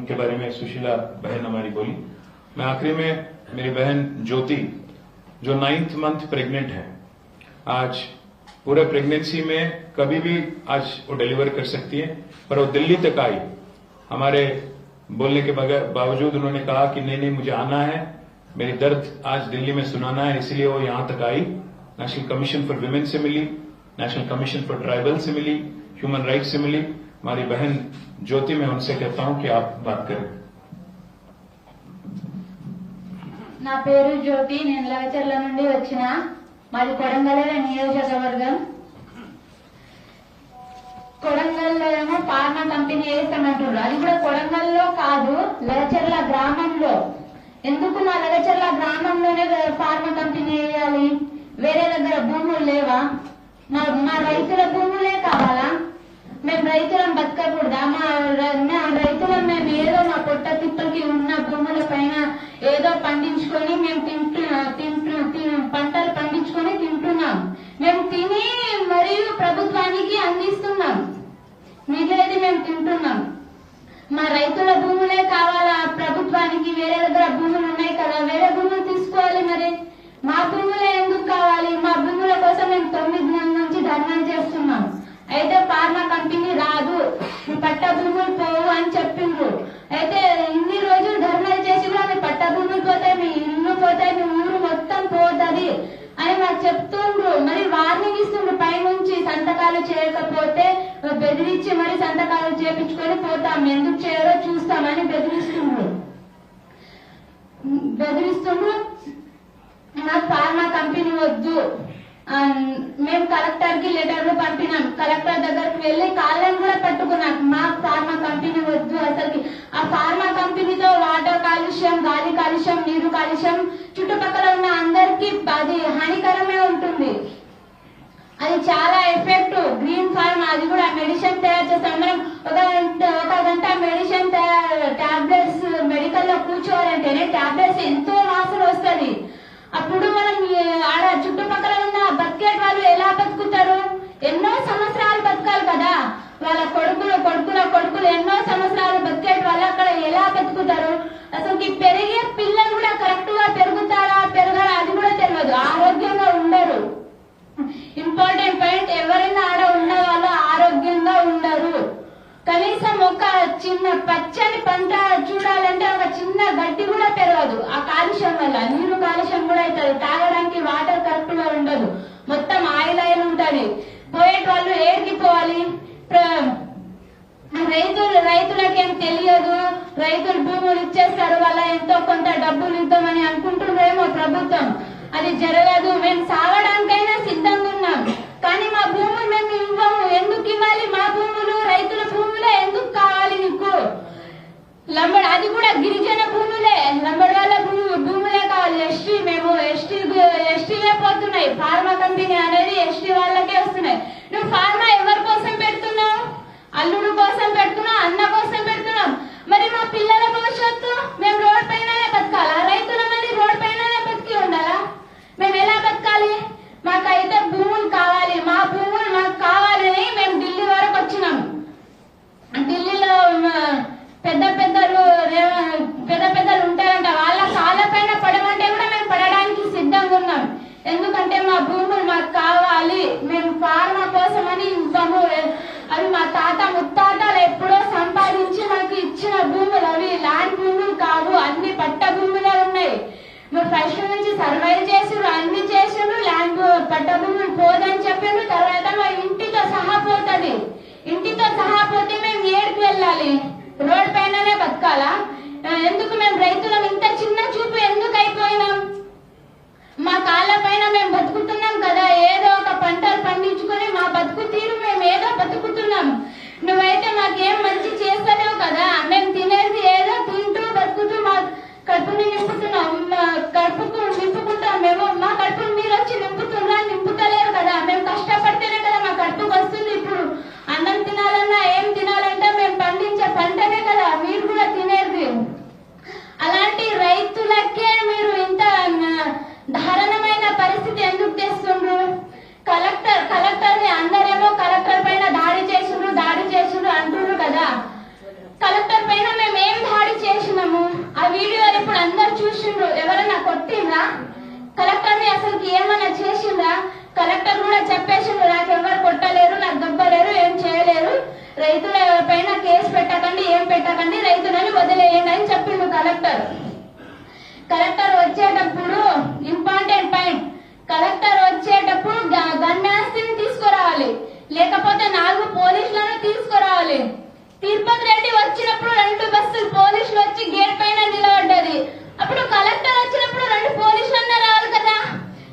उनके बारे में सुशीला बहन हमारी बोली। मैं आखिरी में मेरी बहन ज्योति जो 9th मंथ प्रेग्नेंट है, आज पूरे प्रेगनेंसी में कभी भी आज वो डिलीवर कर सकती है, पर वो दिल्ली तक आई। हमारे बोलने के बावजूद उन्होंने कहा कि नहीं नहीं मुझे आना है, मेरी दर्द आज दिल्ली में सुनाना है, इसलिए वो यहां तक आई। नेशनल कमीशन फॉर विमेन से मिली, नेशनल कमीशन फॉर ट्राइबल से मिली, ह्यूमन राइट्स से मिली। हमारी बहन ज्योति, मैं उनसे कहता हूं कि आप बात करें। నా పేరు జ్యోతి, నేను లగచర్ల నుండి వచ్చిన, మాది కొడంగల్ నియోజకవర్గం. కొడంగల్లో ఏమో ఫార్మా కంపెనీ వేస్తామంటున్నారు, అది కూడా కొడంగల్లో కాదు, లగచర్ల గ్రామంలో. ఎందుకు మా లగచర్ల గ్రామంలోనే ఫార్మా కంపెనీ వేయాలి? వేరే దగ్గర భూములు లేవా? మా రైతుల భూములే కావాలా? మేము రైతులను బతకకూడదా? మా రైతులను మేము ఏదో మా పొట్ట తిప్పలకి ఉన్న భూముల పైన ఏదో పండించుకొని మేము పంటలు పండించుకొని తింటున్నాం. మేము తిని మరియు ప్రభుత్వానికి అందిస్తున్నాం, మిగిలినది మేము తింటున్నాం. మా రైతుల భూములే కావాలా ప్రభుత్వానికి? వేరే దగ్గర భూములు ఉన్నాయి కదా, వేరే భూములు తీసుకోవాలి. మరి మా భూములే ఎందుకు కావాలి? మా భూముల కోసం మేము 9 నెలల నుంచి ధర్నా చేస్తున్నాం. అయితే ఫార్మా కంపెనీ రాదు, పట్ట భూములు పోవు అని చెప్పిండ్రు. అయితే ఇన్ని రోజులు ధర్నాలు చేసి కూడా మీ పట్ట భూములు పోతాయి, మీ ఇల్లు పోతాయి, మీ ఊరు మొత్తం పోతుంది అని మాకు చెప్తుండ్రు. మరి వార్నింగ్ ఇస్తుండ్రు పైనుంచి, సంతకాలు చేయకపోతే బెదిరించి మరి సంతకాలు చేపించుకొని పోతాం, ఎందుకు చేయరో చూస్తామని బెదిరిస్తుండ్రు. నాకు ఫార్మా కంపెనీ వద్దు. మేము కలెక్టర్ కి లెటర్లు పంపినాం, కలెక్టర్ దగ్గరకు వెళ్లి కాళ్ళని కూడా పట్టుకున్నాం. మా ఫార్మా కంపెనీ వద్దు అసలు. ఆ ఫార్మా కంపెనీతో వాటర్ కాలుష్యం, గాలి కాలుష్యం, నీరు కాలుష్యం చుట్టుపక్కల ఉన్న అందరికీ అది హానికరమే ఉంటుంది. అది చాలా ఎఫెక్ట్. గ్రీన్ ఫార్మా అది కూడా మెడిసిన్ తయారు చేస్తాం. మనం ఒక గంట మెడిసిన్ టాబ్లెట్స్ మెడికల్ లో కూర్చోవాలంటేనే టాబ్లెట్స్ ఎంతో వాసన వస్తుంది. అప్పుడు మనం ఆడ చుట్టుపక్కల ఉన్న బతికేట్ వాళ్ళు ఎలా బతుకుతారు? ఎన్నో సంవత్సరాలు బతకాలి కదా, వాళ్ళ కొడుకులు ఎన్నో సంవత్సరాలు బతికేట్ వాళ్ళు అక్కడ ఎలా బతుకుతారు? అసలు పెరిగే పిల్లలు కూడా కరెక్ట్ గా పెరుగుతారా పెరగరా అది కూడా తెలియదు, ఆరోగ్యంగా ఉండరు. ఇంపార్టెంట్ పాయింట్, ఎవరైనా ఆడ ఉన్న వాళ్ళు ఆరోగ్యంగా ఉండరు. కనీసం ఒక చిన్న పచ్చని పంట చూడాలంటే ఒక చిన్న గడ్డి కూడా పెరగదు ఆ కాలుష్యం వల్ల. నీరు కాలుష్యం కూడా అవుతుంది, తాగడానికి వాటర్ కరెక్ట్ గా ఉండదు, మొత్తం ఆయిల్ ఉంటది. పోయేట వాళ్ళు ఏడికి పోవాలి? రైతులకేం తెలియదు, రైతులు భూములు ఇచ్చేస్తారు, వాళ్ళ ఎంతో కొంత డబ్బులు ఇద్దామని అనుకుంటున్నారేమో ప్రభుత్వం. అది జరగదు. మేము సాగడానికైనా సిద్ధంగా ఉన్నాం, కానీ మా భూములు మేము ఇవ్వము. ఎందుకు ఇవ్వాలి? మా భూములు రైతుల భూములే ఎందుకు కావాలి నీకు? అది కూడా గిరిజన భూములే, లంబడి వాళ్ళ భూములే కావాలి. మేము ఎస్టీలే పోతున్నాయి. ఫార్మా కంపెనీ అనేది ఎస్టీ వాళ్ళకే వస్తున్నాయి. నువ్వు ఫార్మా ఎవరి కోసం పెడుతున్నావు? అల్లుడు కోసం పెడుతున్నావు, అన్న కోసం పెడుతున్నావు. మరి మా పిల్లల భవిష్యత్తు మేము రోడ్ పైననే బతకాలా? రైతులమని రోడ్ పైననే బతికి ఉండాలా? మేము ఎలా బతకాలి? మాకైతే భూములు కావాలి, మా భూములు మాకు కావాలని మేము ఢిల్లీ వరకు వచ్చినాం. ఢిల్లీలో పెద్ద పెద్దలు ఉంటారంట, వాళ్ళ కాళ్ళ పైన పడమంటే కూడా మేము పడడానికి సిద్ధంగా ఉన్నాం. ఎందుకంటే మా భూములు మాకు కావాలి, మేము ఫార్మా కోసం అని ఇవ్వము. అవి మా తాత ముత్తాతలు ఎప్పుడో సంపాదించి మాకు ఇచ్చిన భూములు, అవి ల్యాండ్ భూములు కావు, అన్ని పట్ట భూములే ఉన్నాయి. మీరు ఫస్ట్ నుంచి సర్వైవ్ చేసారు, అన్ని చేసారు, ల్యాండ్ పట్ట భూములు పోదని చెప్పారు. తర్వాత మా ఇంటితో సహా పోతుంది. ఇంటితో సహా పోతే మేము ఏడుకు వెళ్ళాలి? రోడ్ పైననే బతకాలా? ఎందుకు మేము రైతులం ఇంత చిన్న చూపు ఎందుకు అయిపోయినాం? మా కాళ్ళ పైన మేము బతుకుతున్నాం కదా, ఏదో ఒక పంటలు పండించుకొని మా బతుకు తీరు మేము ఏదో బతుకుతున్నాం. నువ్వైతే మాకేం మంచి చేస్తలేవు కదా, మేము తినేది ఏదో తింటూ బతుకుతూ మా కడుపుని నింపుతున్నాం, నింపుకుంటాం. మేము మా కడుపుని మీరు వచ్చి నింపుతలేరు కదా, మేము కష్టపడితేనే కదా మా కడుపుకి వస్తుంది. ఇప్పుడు అన్నం తినాలన్నా ఏం తినాలంటే మేము పండించే పంటనే కదా రైతులకి ఏమన్నా చేసిందా? కలెక్టర్ కూడా చెప్పేసిండు, నాకు ఎవరు కొట్టలేరు, నాకు దెబ్బలేరు, ఏం చేయలేరు, రైతుల పైన కేసు పెట్టకండి, ఏం పెట్టకండి, రైతులని వదిలేయండి అని చెప్పిండు కలెక్టర్. కలెక్టర్ వచ్చేటప్పుడు ఇంపార్టెంట్ పాయింట్, కలెక్టర్ వచ్చేటప్పుడు గన్మ్యాన్స్ని తీసుకురావాలి, లేకపోతే 4 పోలీసులను తీసుకురావాలి. తిరుపతి రెడ్డి వచ్చినప్పుడు 2 బస్సులు పోలీసులు వచ్చి గేట్ పైన నిలబడ్డది. అప్పుడు కలెక్టర్ వచ్చినప్పుడు 2 పోలీసులన్నా రావాలి కదా,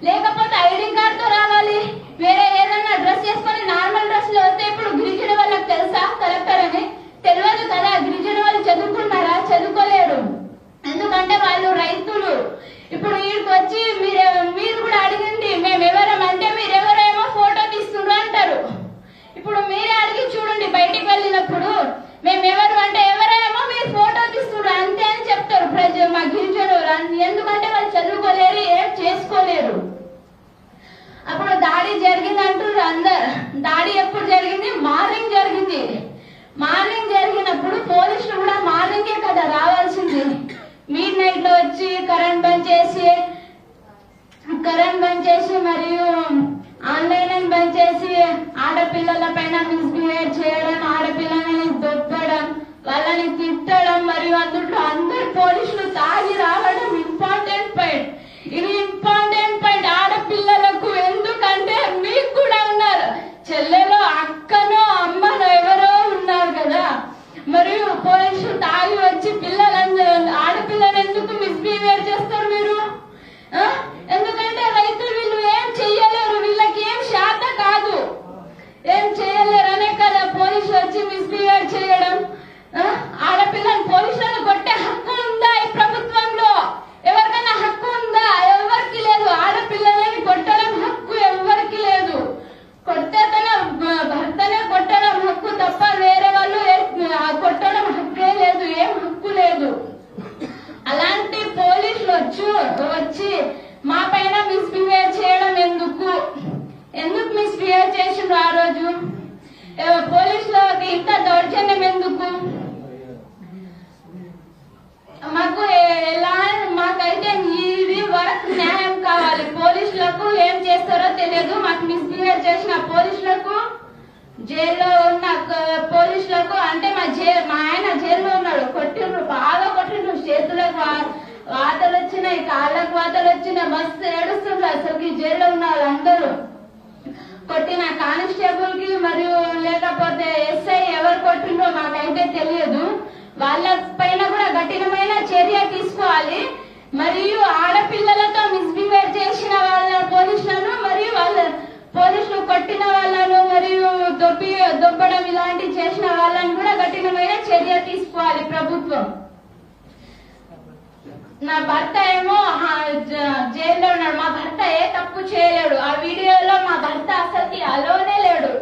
లేకపోతే ఐడి కార్డుతో రావాలి. వేరే ఏదన్నా డ్రెస్ చేసుకొని నార్మల్ డ్రెస్ లో వస్తే ఇప్పుడు గిరిజన వాళ్ళకి తెలుసా కలెక్టర్ అని? తెలియదు కదా. గిరిజన వాళ్ళు చదువుకున్నారా? చదువుకోలేరు. ఎందుకంటే వాళ్ళు రైతులు. ఇప్పుడు వీడికి వచ్చి మీరు కూడా అడిగింది మేమెవరమంటే మీరెవరేమో ఫోటో తీస్తుండ్రు అంటారు. ఇప్పుడు మీరే అడిగి చూడండి, బయటికి వెళ్ళినప్పుడు మేమెవరు అంటే ఎవరేమో మీరు ఫోటో తీస్తుండ్రు అంతే అని చెప్తారు ప్రజలు, మా గిరిజనులు. ఎందుకంటే వాళ్ళు చదువుకోలేరు, ఏం చేసుకోలేరు. అప్పుడు దాడి జరిగింది అంటారు అందరు. దాడి ఎప్పుడు జరిగింది? మార్నింగ్ జరిగింది. మార్నింగ్ జరిగినప్పుడు పోలీసులు కూడా మార్నింగే కదా రావాల్సింది. మిడ్ నైట్ లో వచ్చి కరెంట్ బంద్ చేసి మరియు ఆన్లైన్ బంద్ చేసి ఆడపిల్లల పైన మిస్బిహేవ్ చేయడం, ఆడపిల్లలని దొబ్బడం, వాళ్ళని తిట్టడం, మరియు అందులో అందరు పోలీసులు తాగి రావడం ఇంపార్టెంట్ పాయింట్. ఇది ఇంపార్టెంట్ పాయింట్ ఆడపిల్లలకు. ఎందుకంటే మీకు కూడా ఉన్నారు, చెల్లెలో అక్కనో అమ్మనో ఎవరో ఉన్నారు కదా. మరియు పోలీసులు తాగి వచ్చి ఆడపిల్లని ఎందుకు మిస్బిహేవ్ చేస్తారు మీరు? ఎందుకంటే రైతులు వీళ్ళు ఏం చెయ్యలేరు, వీళ్ళకి ఏం శాత కాదు, ఏం చేయలేరు అనే కదా పోలీసులు వచ్చి మిస్బిహేవ్ చేయడం. ఆడపిల్లని పోలీసులను కొట్టే హక్కు ఉందా ఈ ప్రభుత్వంలో? ఎవరికైనా హక్కు ఉందా? ఎవరికి లేదు. ఆడపిల్లలని కొట్టడం హక్కు ఎవరికి లేదు. కొడితే తన భర్తనే కొట్టడం హక్కు తప్ప వేరే వాళ్ళు కొట్టడం హక్కే లేదు, ఏం హక్కు లేదు. అలాంటి పోలీసులు వచ్చి మా పైన మిస్బిహేవ్ చేయడం ఎందుకు మిస్బిహేవ్ చేసిండ్రు ఆ రోజు? పోలీసులకి ఇంత దౌర్జన్యం ఎందుకు? మాకైతే ఇది వరకు న్యాయం కావాలి. పోలీసులకు ఏం చేస్తారో తెలియదు. మాకు మిస్బిహేవ్ చేసిన పోలీసులకు, జైల్లో ఉన్న పోలీసులకు, అంటే మా ఆయన జైల్లో ఉన్నాడు, కొట్టిండ్రు, బాగా కొట్టిండ్రు. చేతులకు వాతలు వచ్చినాయి, కాళ్ళకు వాతలు వచ్చినాయి, మస్తు ఏడుస్తుండ్రు అసలు జైల్లో ఉన్న వాళ్ళందరూ. కొట్టిన కానిస్టేబుల్ కి మరియు లేకపోతే ఎస్ఐ ఎవరు కొట్టిండ్రో మాకైతే తెలియదు. వాళ్ళ పైన కూడా కఠినమైన చర్య తీసుకోవాలి. మరియు ఆడపిల్లలతో మిస్బిహేవ్ చేసిన వాళ్ళ పోలీసులను, మరియు వాళ్ళ పోలీసులు కొట్టిన వాళ్ళను మరియు దొబ్బడం ఇలాంటి చేసిన వాళ్ళని కూడా కఠినమైన చర్య తీసుకోవాలి ప్రభుత్వం. నా భర్త ఏమో జైల్లో ఉన్నాడు. మా భర్త ఏ తప్పు చేయలేడు. ఆ వీడియోలో మా భర్త అసలుకి అలోనే లేడు.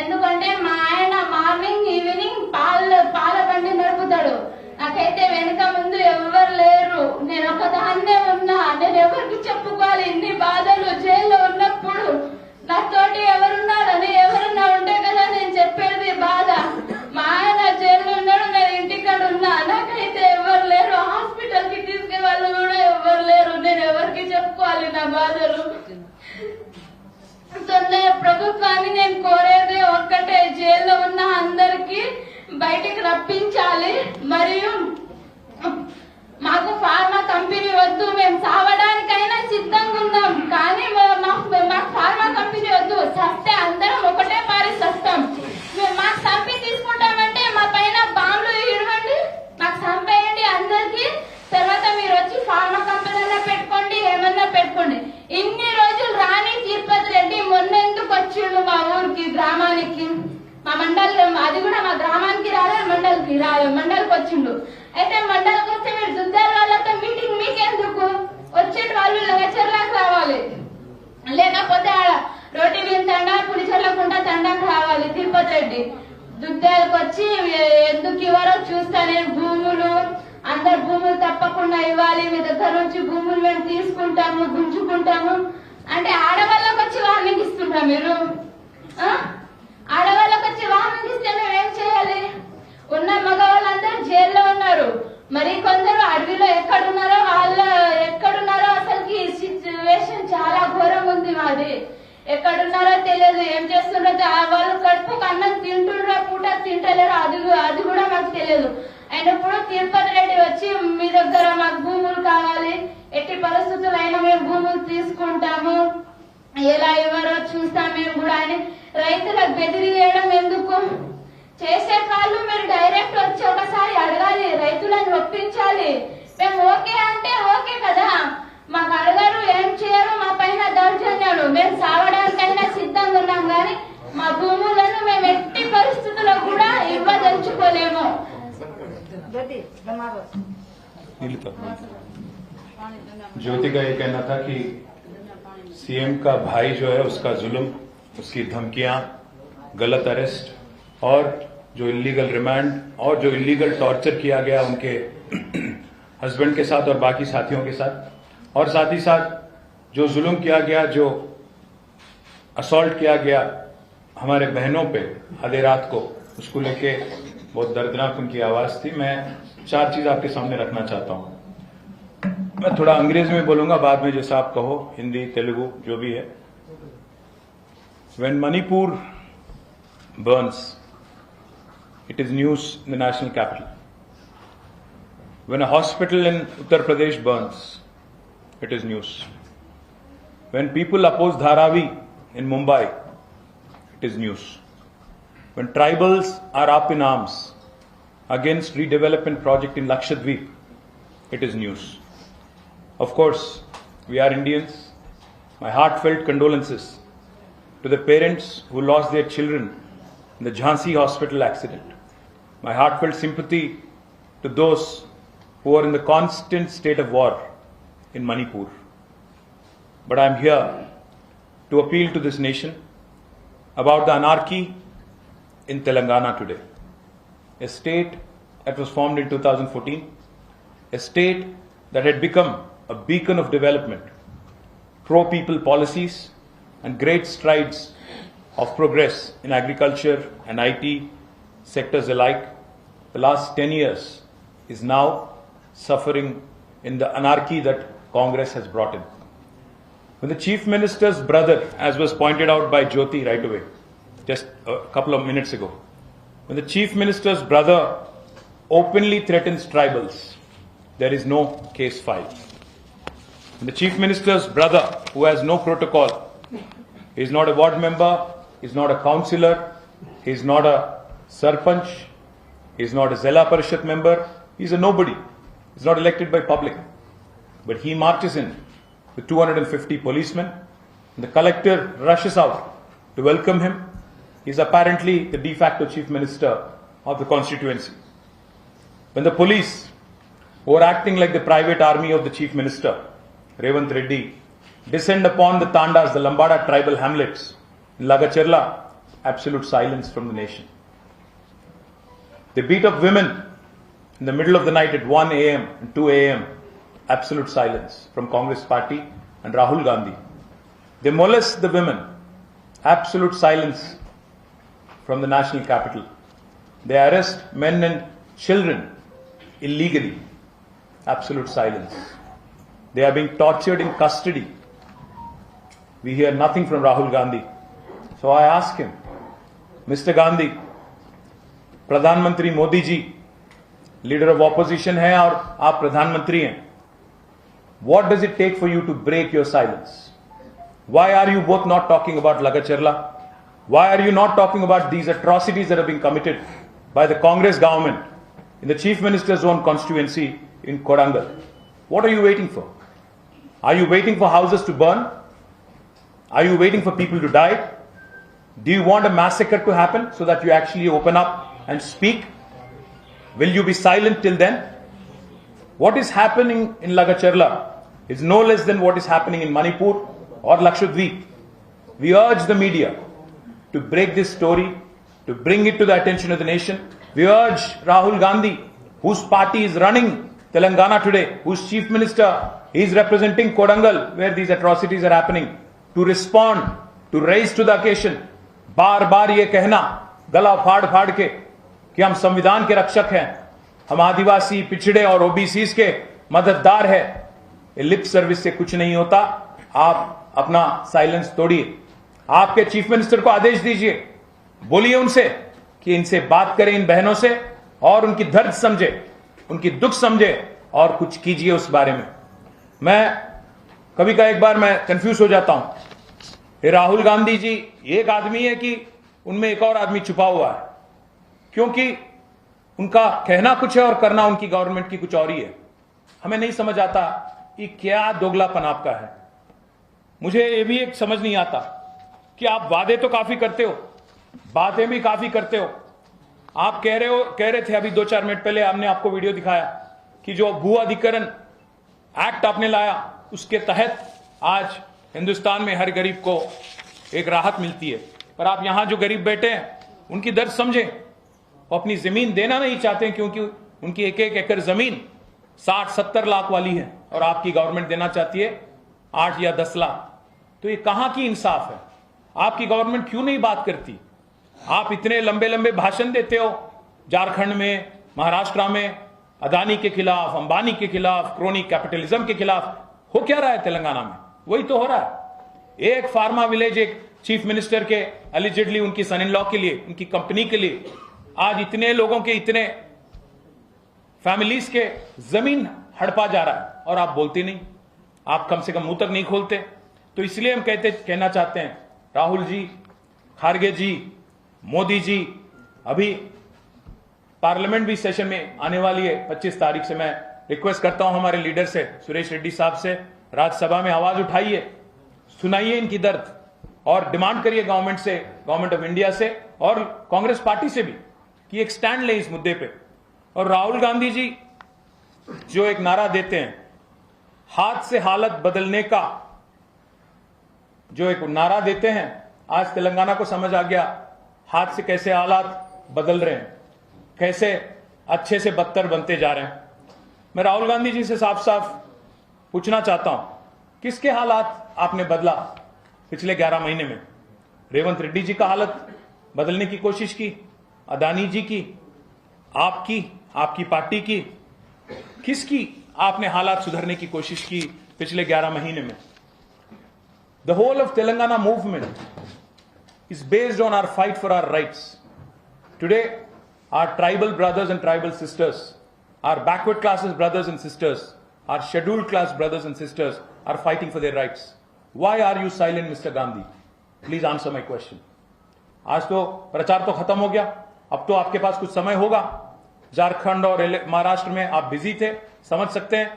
ఎందుకంటే మా ఆయన మార్నింగ్ ఈవినింగ్ పాల బండి నడుపుతాడు. నాకైతే వెనుక ముందు ఎవరు లేరు, నేను ఒకదాన్నే ఉన్నా. నేను ఎవరికి చెప్పుకోవాలి ఇన్ని బాధలు? జైల్లో ఉన్నప్పుడు నాతోటి ఎవరున్నారని ఎవరున్నా ఉంటే కదా నేను చెప్పేది బాధ. మా ఆయన జైల్లో ఉన్నాడు, నేను ఇంటికాడ ఉన్నా. నాకైతే ఎవరు లేరు, హాస్పిటల్ కి తీసుకెళ్ళే వాళ్ళు కూడా ఎవరు లేరు. నేను ఎవరికి చెప్పుకోవాలి నా బాధలు? ప్రభుత్వాన్ని నేను కోరేది ఒక్కటే, జైల్లో ఉన్న అందరికి బయటికి రప్పించాలి. మరియు మాకు ఫార్మా కంపెనీ వద్దు, మేము సావడానికైనా సిద్ధంగా ఉన్నాం, కానీ మాకు ఫార్మా కంపెనీ వద్దు. సస్తే అందరం ఒకటే పారి సస్తాం. మాకు చంపి తీసుకుంటామంటే మా పైన బాంబులు ఇవ్వండి, మాకు చంపేయండి అందరికి. తర్వాత మీరు వచ్చి ఫార్మా కంపెనీలో పెట్టుకోండి, ఏమన్నా పెట్టుకోండి. ఇన్ని రోజులు రాని తిరుపతి రెడ్డి మొన్న ఎందుకు వచ్చిండు మా ఊరికి, గ్రామానికి, మా మండలం, అది కూడా మా గ్రామానికి రాలే, మండలికి వచ్చిండు. అయితే మండలికి వస్తే మీరు దుద్దారు వాళ్ళతో మీటింగ్ మీకెందుకు? వచ్చేటి వాళ్ళు లగచర్లకు రావాలి, లేకపోతే రోడ్డు మీద తండా పులిచెర్లకుంటా తండాకు రావాలి. తిరుపతి రెడ్డి దుద్దాలకు వచ్చి ఎందుకు ఇవ్వరో చూస్తా నేను, భూములు అందరు భూములు తప్పకుండా ఇవ్వాలి, మీ దగ్గర నుంచి భూములు మేము తీసుకుంటాము, గుంజుకుంటాము అంటే ఆడవాళ్ళకి వచ్చి వార్నింగ్ ఇస్తుంటాం మీరు? ఆడవాళ్ళకి వచ్చి వార్నింగ్ ఇస్తే మేము ఏం చేయాలి? ఉన్న మగవాళ్ళందరూ జైల్లో ఉన్నారు, మరి కొందరు అడవిలో ఎక్కడున్నారో అసలుకి సిచ్యువేషన్ చాలా తెలియదు, ఏం చేస్తుండ్రో వాళ్ళు కడుపుకు అన్నం తింటుండ్రో పూట తింటలేరు అది కూడా మాకు తెలియదు. అయినప్పుడు తిరుపతి రెడ్డి వచ్చి మీ దగ్గర మాకు భూములు కావాలి, ఎట్టి పరిస్థితులు అయినా మేము భూములు తీసుకుంటాము, ఎలా ఎవరో చూస్తాం మేము కూడా అని రైతులకు బెదిరియడం ఎందుకు? చేసే వాళ్ళు మీరు డైరెక్ట్ వచ్చి ఒకసారి అడగాలి, రైతులను ఒప్పించాలి. మేము ఓకే అంటే ఓకే కదా, మాకు అడగరు, ఏం చేయరు, మా పైన దౌర్జన్యాలు, మేము సావడానికైనా సిద్ధంగా ఉన్నాం కానీ మా భూములను మేము ఎట్టి పరిస్థితుల్లో కూడా ఇవ్వదలుచుకోలేము. ज्योति का ये कहना था कि सीएम का भाई जो है उसका जुल्म, उसकी धमकियां, गलत अरेस्ट और जो इलीगल रिमांड और जो इलीगल टॉर्चर किया गया उनके हस्बैंड के साथ और बाकी साथियों के साथ, और साथ ही साथ जो जुल्म किया गया, जो असॉल्ट किया गया हमारे बहनों पे आधी रात को, उसको लेके बहुत दर्दनाक उनकी आवाज थी. मैं 4 चीज आपके सामने रखना चाहता हूं. मैं थोड़ा अंग्रेज में बोलूंगा, बाद में जैसा आप कहो, हिंदी तेलुगु जो भी है. When Manipur burns, it is news in the national capital. When a hospital in Uttar Pradesh burns, it is news. When people oppose Dharavi in Mumbai, it is news. When tribals are up in arms against redevelopment project in Lakshadweep, it is news. Of course, we are Indians. My heartfelt condolences to the parents who lost their children in the Jhansi hospital accident. My heartfelt sympathy to those who are in the constant state of war in Manipur. But I am here to appeal to this nation about the anarchy in Telangana today. A state that was formed in 2014, a state that had become a beacon of development, pro-people policies and great strides of progress in agriculture and IT sectors alike. The last 10 years is now suffering in the anarchy that Congress has brought in. When the Chief Minister's brother, as was pointed out by Jyoti right away, just a couple of minutes ago, when the Chief Minister's brother openly threatens tribals, there is no case filed. When the Chief Minister's brother, who has no protocol, he is not a ward member, he is not a councillor, he is not a sarpanch, he is not a Zilla Parishad member, he is a nobody, he is not elected by public. But he marches in with 250 policemen, and the collector rushes out to welcome him. He is apparently the de facto Chief Minister of the constituency. When the police, who are acting like the private army of the Chief Minister, Revant Reddy, descend upon the Tandas, the Lambada tribal hamlets in Lagacherla, absolute silence from the nation. They beat up women in the middle of the night at 1 a.m. and 2 a.m. Absolute silence from Congress party and Rahul Gandhi. They molest the women. Absolute silence from the national capital. They arrest men and children illegally. Absolute silence. They are being tortured in custody. We hear nothing from Rahul Gandhi. So I ask him, Mr. Gandhi, Pradhan Mantri Modi ji, leader of opposition hai aur aap Pradhan Mantri hain. What does it take for you to break your silence? Why are you both not talking about Lagacherla? Why are you not talking about these atrocities that have been committed by the Congress government in the Chief Minister's own constituency in Kodangal? What are you waiting for? Are you waiting for houses to burn? Are you waiting for people to die? Do you want a massacre to happen so that you actually open up and speak? Will you be silent till then? What is happening in Lagacherla is no less than what is happening in Manipur or Lakshadweep. We urge the media to break this story, to bring it to the attention of the nation. We urge Rahul Gandhi, whose party is running Telangana today, whose Chief Minister is representing Kodangal, where these atrocities are happening, to respond, to raise to the occasion. बार बार ये कहना गला फाड़ फाड़ के कि हम संविधान के रक्षक हैं, हम आदिवासी पिछड़े और ओबीसीज के मददगार है, लिप सर्विस से कुछ नहीं होता. आप अपना साइलेंस तोड़िए. आपके चीफ मिनिस्टर को आदेश दीजिए, बोलिए उनसे कि इनसे बात करें, इन बहनों से, और उनकी दर्द समझे, उनकी दुख समझे और कुछ कीजिए उस बारे में। मैं कभी का एक बार मैं कंफ्यूज हो जाता हूं, ये राहुल गांधी जी एक आदमी है कि उनमें एक और आदमी छुपा हुआ है, क्योंकि उनका कहना कुछ है और करना उनकी गवर्नमेंट की कुछ और ही है। हमें नहीं समझ आता कि क्या दोगलापन आपका है। मुझे ये भी एक समझ नहीं आता कि आप वादे तो काफी करते हो, बातें भी काफी करते हो। आप कह रहे थे अभी 2-4 मिनट पहले, हमने आपको वीडियो दिखाया कि जो भू अधिग्रहण एक्ट आपने लाया, उसके तहत आज हिंदुस्तान में हर गरीब को एक राहत मिलती है। पर आप यहां जो गरीब बैठे हैं उनकी दर्द समझें। वो अपनी जमीन देना नहीं चाहते क्योंकि उनकी एक एकड़ जमीन 60-70 लाख वाली है और आपकी गवर्नमेंट देना चाहती है 8 या 10 लाख। तो ये कहां की इंसाफ है? आपकी गवर्नमेंट क्यों नहीं बात करती? आप इतने लंबे लंबे भाषण देते हो, झारखंड में, महाराष्ट्र में अदानी के खिलाफ, अंबानी के खिलाफ, क्रोनी कैपिटलिज्म के खिलाफ। हो क्या रहा है तेलंगाना में? वही तो हो रहा है। एक फार्मा विलेज, एक चीफ मिनिस्टर के एलिजिडली उनकी सन इन लॉ के लिए, उनकी कंपनी के लिए आज इतने लोगों के, इतने फैमिलीज के जमीन हड़पा जा रहा है और आप बोलते नहीं, आप कम से कम मुंह तक नहीं खोलते। तो इसलिए हम कहना चाहते हैं, राहुल जी, खारगे जी, मोदी जी, अभी पार्लियामेंट भी सेशन में आने वाली है 25 तारीख से। मैं रिक्वेस्ट करता हूं हमारे लीडर से, सुरेश रेड्डी साहब से, राज्यसभा में आवाज उठाइए, सुनाइए इनकी दर्द और डिमांड करिए गवर्नमेंट से, गवर्नमेंट ऑफ इंडिया से और कांग्रेस पार्टी से भी कि एक स्टैंड ले इस मुद्दे पे। और राहुल गांधी जी जो एक नारा देते हैं, हाथ से हालत बदलने का जो एक नारा देते हैं, आज तेलंगाना को समझ आ गया हाथ से कैसे हालात बदल रहे हैं, कैसे अच्छे से बदतर बनते जा रहे हैं। मैं राहुल गांधी जी से साफ साफ पूछना चाहता हूं, किसके हालात आपने बदला पिछले 11 महीने में? रेवंत रेड्डी जी का हालत बदलने की कोशिश की, अदानी जी की, आपकी पार्टी की, किसकी आपने हालात सुधारने की कोशिश की पिछले 11 महीने में? The whole of Telangana movement is based on our fight for our rights. Today, our tribal brothers and tribal sisters, our backward classes brothers and sisters, our scheduled class brothers and sisters are fighting for their rights. Why are you silent, Mr. Gandhi? Please answer my question. आज तो प्रचार तो खत्म हो गया, अब तो आपके पास कुछ समय होगा। झारखंड और महाराष्ट्र में आप बिजी थे, समझ सकते हैं,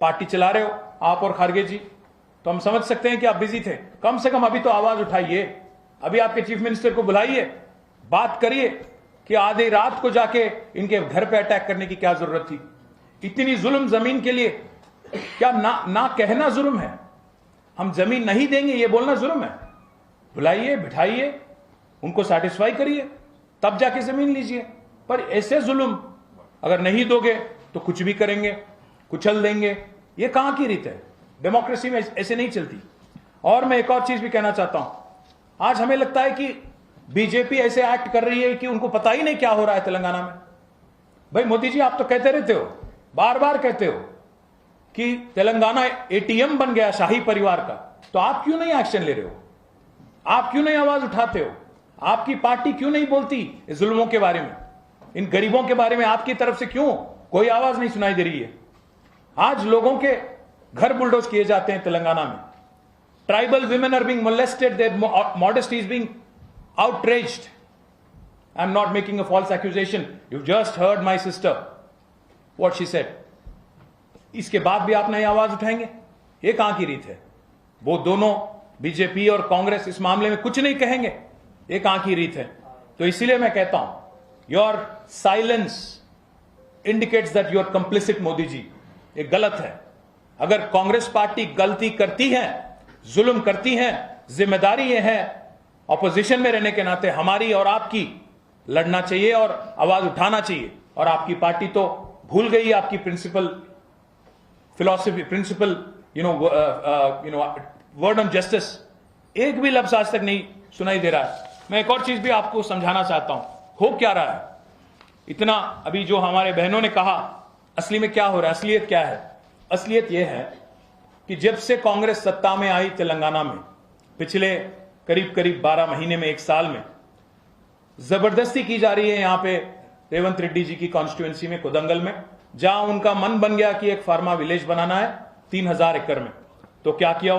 पार्टी चला रहे हो आप और खारगे जी, तो हम समझ सकते हैं कि आप बिजी थे। कम से कम अभी तो आवाज उठाइए, अभी आपके चीफ मिनिस्टर को बुलाइए, बात करिए कि आधी रात को जाके इनके घर पे अटैक करने की क्या जरूरत थी? इतनी जुल्म जमीन के लिए, क्या ना कहना जुल्म है? हम जमीन नहीं देंगे ये बोलना जुल्म है? बुलाइए, बिठाइए, उनको सेटिस्फाई करिए, तब जाके जमीन लीजिए। पर ऐसे जुल्म अगर नहीं दोगे तो कुछ भी करेंगे, कुचल देंगे, ये कहां की रीत है? डेमोक्रेसी में ऐसे नहीं चलती। और मैं एक और चीज भी कहना चाहता हूं, आज हमें लगता है कि बीजेपी ऐसे एक्ट कर रही है कि उनको पता ही नहीं क्या हो रहा है तेलंगाना में। भाई मोदी जी, आप तो कहते रहते हो, बार बार कहते हो कि तेलंगाना एटीएम बन गया शाही परिवार का, तो आप क्यों नहीं एक्शन ले रहे हो? आप क्यों नहीं आवाज उठाते हो? आपकी पार्टी क्यों नहीं बोलती इस जुल्मों के बारे में, इन गरीबों के बारे में? आपकी तरफ से क्यों कोई आवाज नहीं सुनाई दे रही है? आज लोगों के घर बुलडोज किए जाते हैं तेलंगाना में। Tribal women are being molested, their modesty is being outraged. I'm not making a false accusation. You just heard my sister, what she said. इसके बाद भी आप नई आवाज उठाएंगे? ये कहां की रीत है? वो दोनों बीजेपी और कांग्रेस इस मामले में कुछ नहीं कहेंगे, ये कहां की रीत है? तो इसीलिए मैं कहता हूं, your silence indicates that you are complicit Modi ji. ये गलत है। अगर कांग्रेस पार्टी गलती करती है, जुल्म करती है, जिम्मेदारी ये है ऑपोजिशन में रहने के नाते हमारी और आपकी, लड़ना चाहिए और आवाज उठाना चाहिए। और आपकी पार्टी तो भूल गई आपकी principal philosophy, principal word on justice. एक भी लफ्ज आज तक नहीं सुनाई दे रहा है। मैं एक और चीज भी आपको समझाना चाहता हूं, हो क्या रहा है इतना। अभी जो हमारे बहनों ने कहा, असली में क्या हो रहा है, असलियत क्या है? असलियत यह है कि जब से कांग्रेस सत्ता में आई तेलंगाना में पिछले करीब करीब 12 महीने में, 1 साल में जबरदस्ती की जा रही है यहां पे रेवंत रेड्डी जी की कॉन्स्टिट्यूएंसी में, कोदंगल में, जहां उनका मन बन गया कि एक फार्मा विलेज बनाना है 3000 एकड़ में। तो क्या किया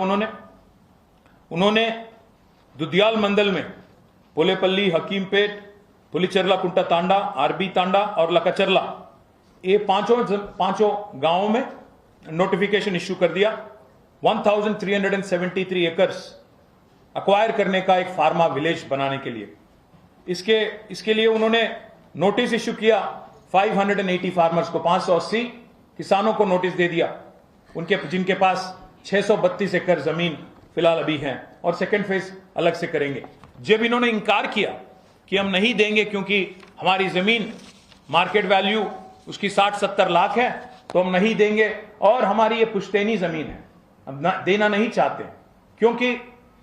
उन्होंने दुदियाल मंडल में पोलेपल्ली, हकीमपेट, पुलिचरला कुंटा तांडा, आरबी तांडा और लकाचरला, ये पांचों गांवों में नोटिफिकेशन इश्यू कर दिया 1373 एकर्स अक्वायर करने का एक फार्मा विलेज बनाने के लिए। इसके लिए उन्होंने नोटिस इश्यू किया 580 फार्मर्स को, 580 किसानों को नोटिस दे दिया, जिनके पास 632 एकड़ जमीन फिलहाल अभी है, और सेकेंड फेज अलग से करेंगे। जब इन्होंने इंकार किया कि हम नहीं देंगे क्योंकि हमारी जमीन मार्केट वैल्यू उसकी 60-70 लाख है, तो हम नहीं देंगे, और हमारी ये पुश्तैनी जमीन है, हम देना नहीं चाहते क्योंकि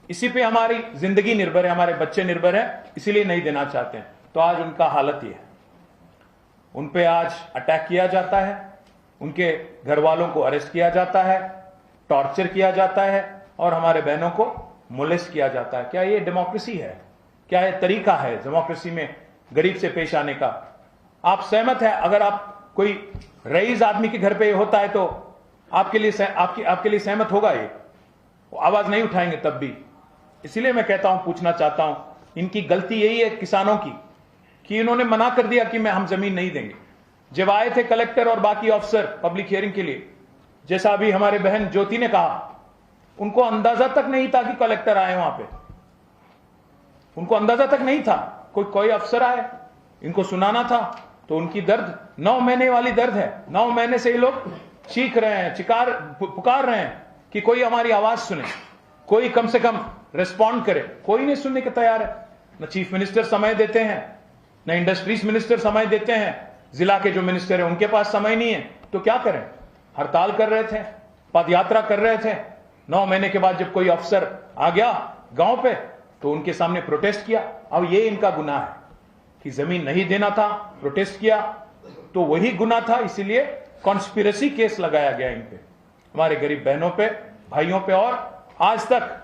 इसी पे हमारी जिंदगी निर्भर है, हमारे बच्चे निर्भर है, इसीलिए नहीं देना चाहते हैं। तो आज उनका हालत ये है, उन पे आज अटैक किया जाता है, उनके घर वालों को अरेस्ट किया जाता है, टॉर्चर किया जाता है, और हमारे बहनों को मोलेस्ट किया जाता है। क्या ये डेमोक्रेसी है? क्या ये तरीका है डेमोक्रेसी में गरीब से पेश आने का? आप सहमत है? अगर आप कोई रईस आदमी के घर पे होता है तो आपके लिए सहमत होगा? ये आवाज नहीं उठाएंगे तब भी। इसीलिए मैं कहता हूं, पूछना चाहता हूं, इनकी गलती यही है किसानों की कि इन्होंने मना कर दिया कि हम जमीन नहीं देंगे। जब आए थे कलेक्टर और बाकी ऑफिसर पब्लिक हियरिंग के लिए, जैसा अभी हमारे बहन ज्योति ने कहा, उनको अंदाजा तक नहीं था कि कलेक्टर आए वहां पे, उनको अंदाजा तक नहीं था। कोई अफसर आए, इनको सुनाना था, तो उनकी दर्द 9 महीने वाली दर्द है। 9 महीने से ये लोग चीख रहे हैं, पुकार रहे हैं कि कोई हमारी आवाज सुने, कोई कम से कम रिस्पॉन्ड करे। कोई नहीं सुनने के तैयार है। न चीफ मिनिस्टर समय देते हैं, न इंडस्ट्रीज मिनिस्टर समय देते हैं, जिला के जो मिनिस्टर है उनके पास समय नहीं है। तो क्या करें? हड़ताल कर रहे थे, पदयात्रा कर रहे थे। 9 महीने के बाद जब कोई अफसर आ गया गांव पे, तो उनके सामने प्रोटेस्ट किया। अब ये इनका गुनाह है कि जमीन नहीं देना था, प्रोटेस्ट किया, तो वही गुनाह था, इसीलिए कॉन्स्पिरेसी केस लगाया गया इन पे, हमारे गरीब बहनों पे, भाइयों पे। और आज तक